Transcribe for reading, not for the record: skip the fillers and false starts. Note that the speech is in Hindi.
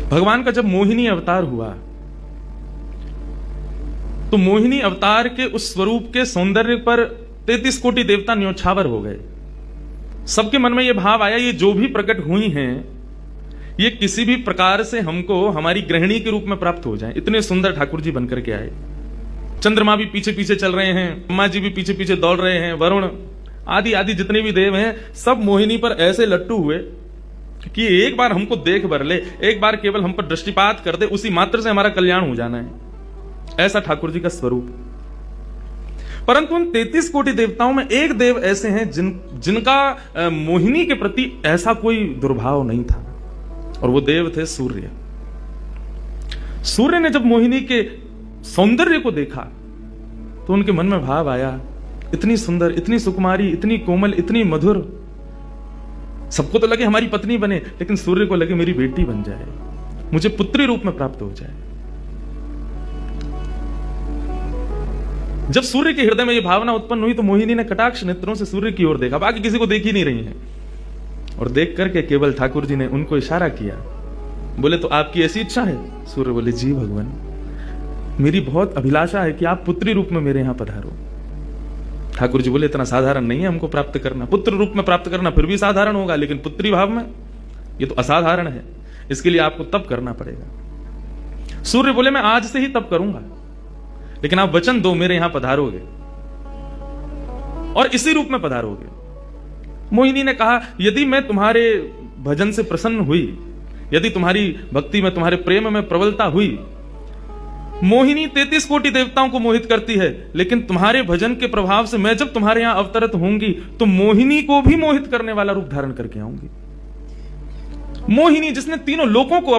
भगवान का जब मोहिनी अवतार हुआ तो मोहिनी अवतार के उस स्वरूप के सौंदर्य पर 33 कोटि देवता न्योछावर हो गए। सबके मन में यह भाव आया, ये जो भी प्रकट हुई हैं ये किसी भी प्रकार से हमको हमारी गृहिणी के रूप में प्राप्त हो जाए। इतने सुंदर ठाकुर जी बनकर के आए। चंद्रमा भी पीछे पीछे चल रहे हैं, ब्रह्मा जी भी पीछे पीछे दौड़ रहे हैं, वरुण आदि आदि जितने भी देव हैं सब मोहिनी पर ऐसे लट्टू हुए कि एक बार हमको देख भर ले, एक बार केवल हम पर दृष्टिपात कर दे, उसी मात्र से हमारा कल्याण हो जाना है। ऐसा ठाकुर जी का स्वरूप। परंतु उन 33 कोटि देवताओं में एक देव ऐसे हैं जिनका मोहिनी के प्रति ऐसा कोई दुर्भाव नहीं था, और वो देव थे सूर्य। सूर्य ने जब मोहिनी के सौंदर्य को देखा तो उनके मन में भाव आया, इतनी सुंदर, इतनी सुकुमारी, इतनी कोमल, इतनी मधुर, सबको तो लगे हमारी पत्नी बने, लेकिन सूर्य को लगे मेरी बेटी बन जाए, मुझे पुत्री रूप में प्राप्त हो जाए। जब सूर्य के हृदय में यह भावना उत्पन्न हुई तो मोहिनी ने कटाक्ष नेत्रों से सूर्य की ओर देखा, बाकी किसी को देख ही नहीं रही है, और देख करके केवल ठाकुर जी ने उनको इशारा किया, बोले तो आपकी ऐसी इच्छा है? सूर्य बोले जी भगवान, मेरी बहुत अभिलाषा है कि आप पुत्री रूप में मेरे यहां पधारो। ठाकुर जी बोले इतना साधारण नहीं है हमको प्राप्त करना, पुत्र रूप में प्राप्त करना फिर भी साधारण होगा, लेकिन पुत्री भाव में ये तो असाधारण है, इसके लिए आपको तप करना पड़ेगा। सूर्य बोले मैं आज से ही तप करूंगा, लेकिन आप वचन दो मेरे यहां पधारोगे और इसी रूप में पधारोगे। मोहिनी ने कहा यदि मैं तुम्हारे भजन से प्रसन्न हुई, यदि तुम्हारी भक्ति में, तुम्हारे प्रेम में प्रबलता हुई, मोहिनी 33 कोटि देवताओं को मोहित करती है, लेकिन तुम्हारे भजन के प्रभाव से मैं जब तुम्हारे यहां अवतरित होंगी तो मोहिनी को भी मोहित करने वाला रूप धारण करके आऊंगी। मोहिनी जिसने तीनों लोकों को